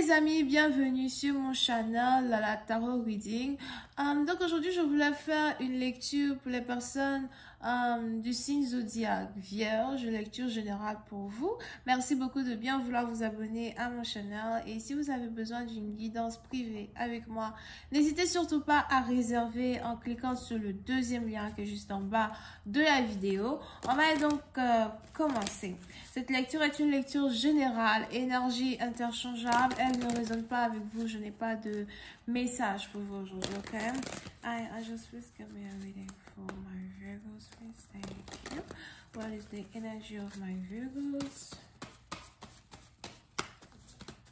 les amis, bienvenue sur mon channel la Tarot Reading. Donc aujourd'hui je voulais faire une lecture pour les personnes du signe zodiaque Vierge, lecture générale pour vous. Merci beaucoup de bien vouloir vous abonner à mon channel et si vous avez besoin d'une guidance privée avec moi, n'hésitez surtout pas à réserver en cliquant sur le deuxième lien qui est juste en bas de la vidéo. On va donc commencer. Cette lecture est une lecture générale, énergie interchangeable. Elle ne résonne pas avec vous. Je n'ai pas de message pour vous aujourd'hui, ok? I just please give me a reading for my Virgos, please. Thank you. What is the energy of my Virgos?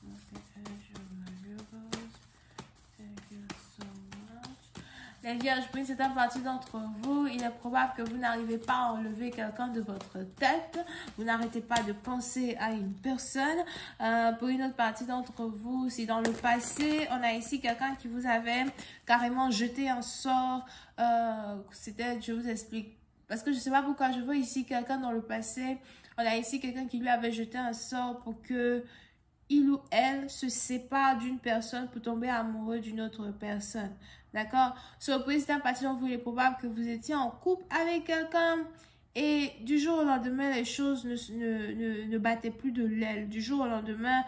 What's the energy of my Virgos? Thank you so much. Les Vierges, pour une certaine partie d'entre vous, il est probable que vous n'arrivez pas à enlever quelqu'un de votre tête. Vous n'arrêtez pas de penser à une personne. Pour une autre partie d'entre vous, si dans le passé, on a ici quelqu'un qui vous avait carrément jeté un sort. C'était, je vous explique. Parce que je ne sais pas pourquoi je vois ici quelqu'un dans le passé. On a ici quelqu'un qui lui avait jeté un sort pour que il ou elle se sépare d'une personne pour tomber amoureux d'une autre personne. D'accord? Sur le président parti dont vous, il est probable que vous étiez en couple avec quelqu'un et du jour au lendemain, les choses ne battaient plus de l'aile. Du jour au lendemain,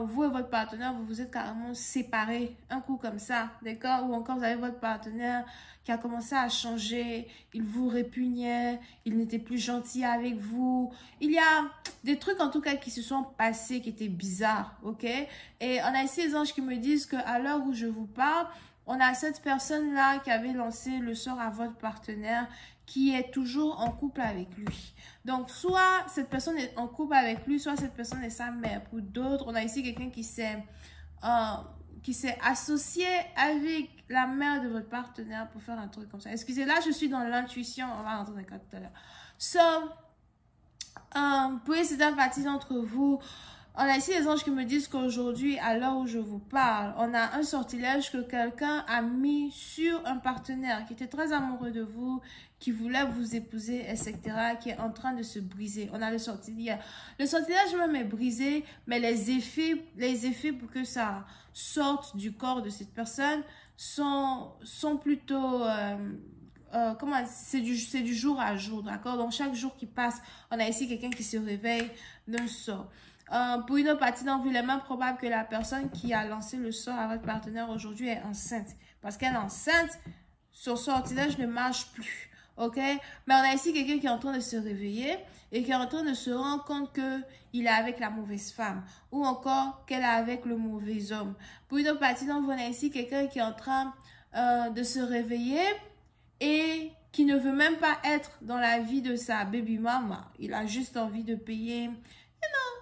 vous et votre partenaire, vous vous êtes carrément séparés, un coup comme ça, d'accord? Ou encore vous avez votre partenaire qui a commencé à changer, il vous répugnait, il n'était plus gentil avec vous. Il y a des trucs en tout cas qui se sont passés qui étaient bizarres, ok? Et on a ici les anges qui me disent qu'à l'heure où je vous parle, on a cette personne-là qui avait lancé le sort à votre partenaire qui est toujours en couple avec lui. Donc, soit cette personne est en couple avec lui, soit cette personne est sa mère. Pour d'autres, on a ici quelqu'un qui s'est associé avec la mère de votre partenaire pour faire un truc comme ça. Excusez, là, je suis dans l'intuition. On va rentrer dans le cas tout à l'heure. Pour certaines parties d'entre vous, on a ici les anges qui me disent qu'aujourd'hui, à l'heure où je vous parle, on a un sortilège que quelqu'un a mis sur un partenaire qui était très amoureux de vous, qui voulait vous épouser, etc., qui est en train de se briser. On a le sortilège. Le sortilège même est brisé, mais les effets pour que ça sorte du corps de cette personne sont plutôt... c'est du jour à jour, d'accord? Donc, chaque jour qui passe, on a ici quelqu'un qui se réveille d'un sort. Pour une autre partie d'entre vous, il est même probable que la personne qui a lancé le sort à votre partenaire aujourd'hui est enceinte. Parce qu'elle est enceinte, son sortilège ne marche plus. Ok? Mais on a ici quelqu'un qui est en train de se réveiller et qui est en train de se rendre compte qu'il est avec la mauvaise femme. Ou encore qu'elle est avec le mauvais homme. Pour une autre partie d'entre vous, on a ici quelqu'un qui est en train de se réveiller et qui ne veut même pas être dans la vie de sa baby mama. Il a juste envie de payer...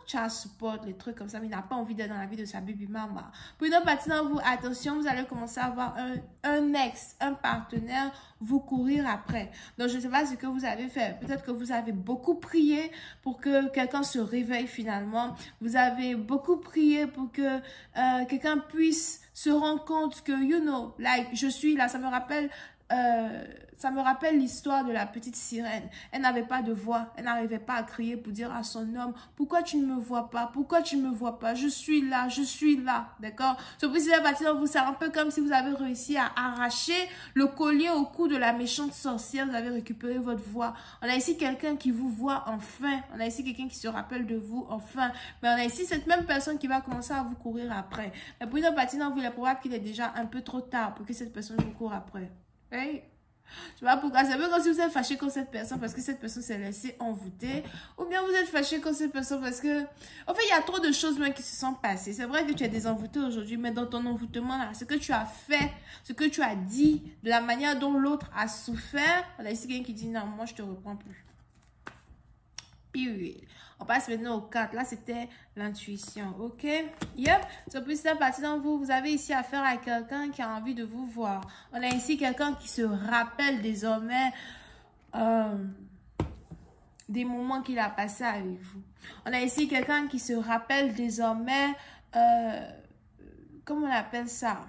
child support, les trucs comme ça, mais il n'a pas envie d'être dans la vie de sa baby mama. Pour une autre partie d'entre vous, attention, vous allez commencer à avoir un ex, un partenaire, vous courir après. Donc, je ne sais pas ce que vous avez fait. Peut-être que vous avez beaucoup prié pour que quelqu'un se réveille finalement. Vous avez beaucoup prié pour que quelqu'un puisse se rendre compte que, you know, like, je suis là, ça me rappelle l'histoire de la petite sirène. Elle n'avait pas de voix. Elle n'arrivait pas à crier pour dire à son homme, pourquoi tu ne me vois pas? Pourquoi tu ne me vois pas? Je suis là, je suis là. D'accord? Ce petit parti dans vous, c'est un peu comme si vous avez réussi à arracher le collier au cou de la méchante sorcière. Vous avez récupéré votre voix. On a ici quelqu'un qui vous voit enfin. On a ici quelqu'un qui se rappelle de vous enfin. Mais on a ici cette même personne qui va commencer à vous courir après. Mais pour une partie dans vous, il est probable qu'il est déjà un peu trop tard pour que cette personne vous court après. Hey. Je sais pas pourquoi. C'est un peu comme si vous êtes fâché contre cette personne parce que cette personne s'est laissée envoûter. Ou bien vous êtes fâché contre cette personne parce que... En fait, il y a trop de choses même qui se sont passées. C'est vrai que tu es désenvoûté aujourd'hui, mais dans ton envoûtement là, ce que tu as fait, ce que tu as dit, de la manière dont l'autre a souffert, on a ici quelqu'un qui dit non, moi je te reprends plus. Period. On passe maintenant au 4. Là, c'était l'intuition. OK? Yep. So, plus la partie dans vous, vous avez ici affaire à quelqu'un qui a envie de vous voir. On a ici quelqu'un qui se rappelle désormais des moments qu'il a passés avec vous. On a ici quelqu'un qui se rappelle désormais, comment on appelle ça?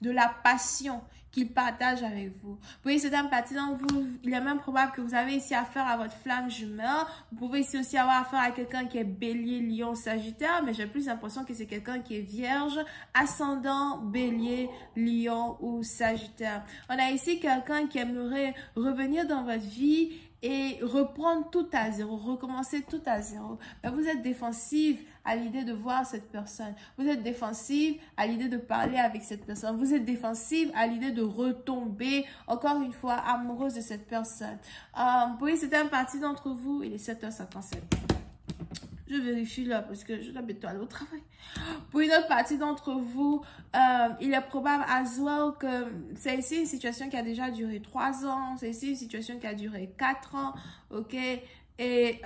de la passion qu'il partage avec vous. Vous voyez, certaines parties d'entre vous, il est même probable que vous avez ici affaire à votre flamme jumelle. Vous pouvez ici aussi avoir affaire à quelqu'un qui est bélier, lion, sagittaire, mais j'ai plus l'impression que c'est quelqu'un qui est vierge, ascendant, bélier, lion ou sagittaire. On a ici quelqu'un qui aimerait revenir dans votre vie et reprendre tout à zéro, recommencer tout à zéro. Mais vous êtes défensive à l'idée de voir cette personne. Vous êtes défensive à l'idée de parler avec cette personne. Vous êtes défensive à l'idée de retomber, encore une fois, amoureuse de cette personne. Vous voyez, c'était une partie d'entre vous. Il est 7h57. Je vérifie là parce que je dois bientôt aller au travail. Pour une autre partie d'entre vous, il est probable as well que c'est ici une situation qui a déjà duré 3 ans. C'est ici une situation qui a duré 4 ans. OK? Et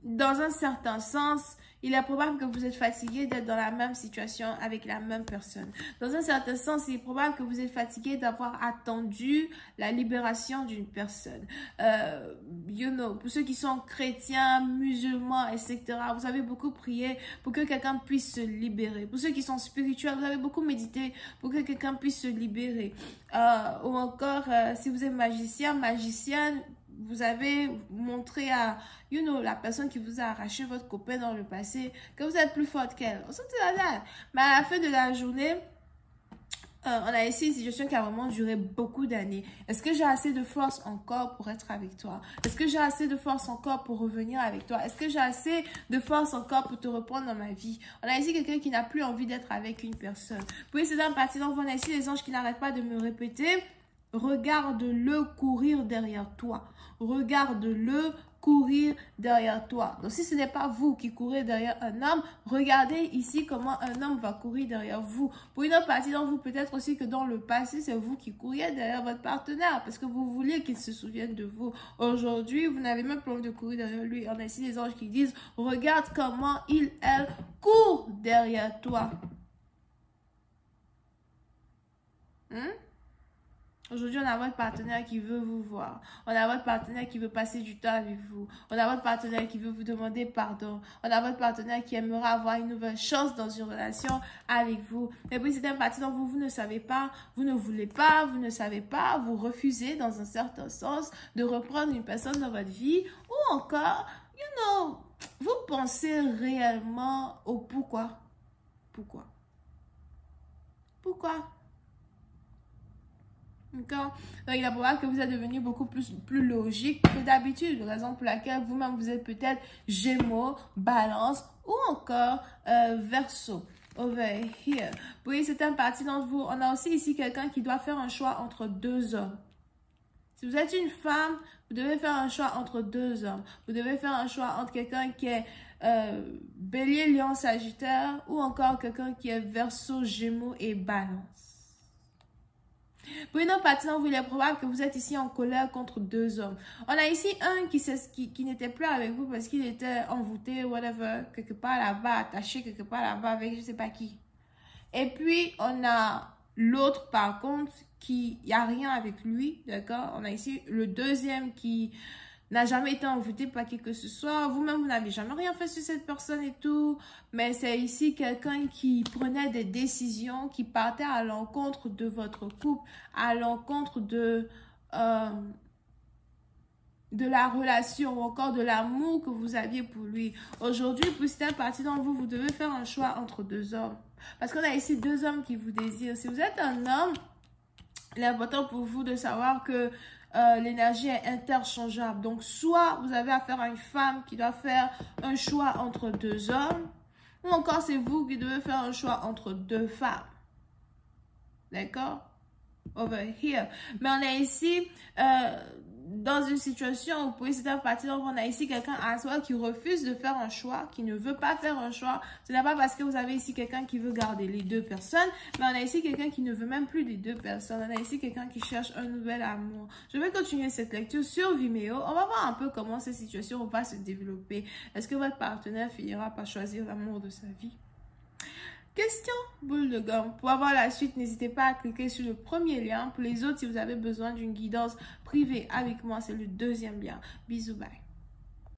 dans un certain sens, il est probable que vous êtes fatigué d'être dans la même situation avec la même personne. Dans un certain sens, il est probable que vous êtes fatigué d'avoir attendu la libération d'une personne. Pour ceux qui sont chrétiens, musulmans, etc., vous avez beaucoup prié pour que quelqu'un puisse se libérer. Pour ceux qui sont spirituels, vous avez beaucoup médité pour que quelqu'un puisse se libérer. Ou encore, si vous êtes magicien, magicienne, vous avez montré à, la personne qui vous a arraché votre copain dans le passé, que vous êtes plus forte qu'elle. Mais à la fin de la journée, on a ici une situation qui a vraiment duré beaucoup d'années. Est-ce que j'ai assez de force encore pour être avec toi? Est-ce que j'ai assez de force encore pour revenir avec toi? Est-ce que j'ai assez de force encore pour te reprendre dans ma vie? On a ici quelqu'un qui n'a plus envie d'être avec une personne. Vous pouvez c'est un parti d'enfant. On a ici les anges qui n'arrêtent pas de me répéter. Regarde-le courir derrière toi. Regarde-le courir derrière toi. Donc, si ce n'est pas vous qui courez derrière un homme, regardez ici comment un homme va courir derrière vous. Pour une autre partie d'entre vous, peut-être aussi que dans le passé, c'est vous qui couriez derrière votre partenaire parce que vous vouliez qu'il se souvienne de vous. Aujourd'hui, vous n'avez même pas envie de courir derrière lui. On a ici des anges qui disent, regarde comment elle court derrière toi. Aujourd'hui, on a votre partenaire qui veut vous voir. On a votre partenaire qui veut passer du temps avec vous. On a votre partenaire qui veut vous demander pardon. On a votre partenaire qui aimerait avoir une nouvelle chance dans une relation avec vous. Et puis, c'est une partie dont vous ne savez pas, vous ne voulez pas, vous ne savez pas, vous refusez dans un certain sens de reprendre une personne dans votre vie. Ou encore, vous pensez réellement au pourquoi. Pourquoi? Pourquoi? D'accord? Donc, il est probable que vous êtes devenu beaucoup plus logique que d'habitude. Raison pour laquelle vous-même, vous êtes peut-être Gémeaux, Balance ou encore Verseau. Over here. Vous voyez, c'est un parti d'entre vous. On a aussi ici quelqu'un qui doit faire un choix entre 2 hommes. Si vous êtes une femme, vous devez faire un choix entre 2 hommes. Vous devez faire un choix entre quelqu'un qui est Bélier, Lion, Sagittaire ou encore quelqu'un qui est Verseau, Gémeaux et Balance. Pour une autre partie, il est probable que vous êtes ici en colère contre 2 hommes. On a ici un qui n'était plus avec vous parce qu'il était envoûté, whatever, quelque part là-bas, attaché quelque part là-bas avec je ne sais pas qui. Et puis, on a l'autre, par contre, qui n'y a rien avec lui, d'accord? On a ici le deuxième qui n'a jamais été envoûté par qui que ce soit. Vous-même, vous n'avez jamais rien fait sur cette personne et tout. Mais c'est ici quelqu'un qui prenait des décisions, qui partait à l'encontre de votre couple, à l'encontre de la relation ou encore de l'amour que vous aviez pour lui. Aujourd'hui, pour certaines parties d'entre vous, vous devez faire un choix entre 2 hommes. Parce qu'on a ici 2 hommes qui vous désirent. Si vous êtes un homme, il est important pour vous de savoir que l'énergie est interchangeable. Donc, soit vous avez affaire à une femme qui doit faire un choix entre 2 hommes, ou encore c'est vous qui devez faire un choix entre 2 femmes. D'accord? Over here. Mais on est ici dans une situation où, vous pouvez c'est parti, donc on a ici quelqu'un à soi qui refuse de faire un choix, qui ne veut pas faire un choix. Ce n'est pas parce que vous avez ici quelqu'un qui veut garder les 2 personnes, mais on a ici quelqu'un qui ne veut même plus les 2 personnes. On a ici quelqu'un qui cherche un nouvel amour. Je vais continuer cette lecture sur Vimeo. On va voir un peu comment cette situation va se développer. Est-ce que votre partenaire finira par choisir l'amour de sa vie? Question boule de gomme. Pour avoir la suite, n'hésitez pas à cliquer sur le premier lien. Pour les autres, si vous avez besoin d'une guidance privée avec moi, c'est le 2e lien. Bisous, bye.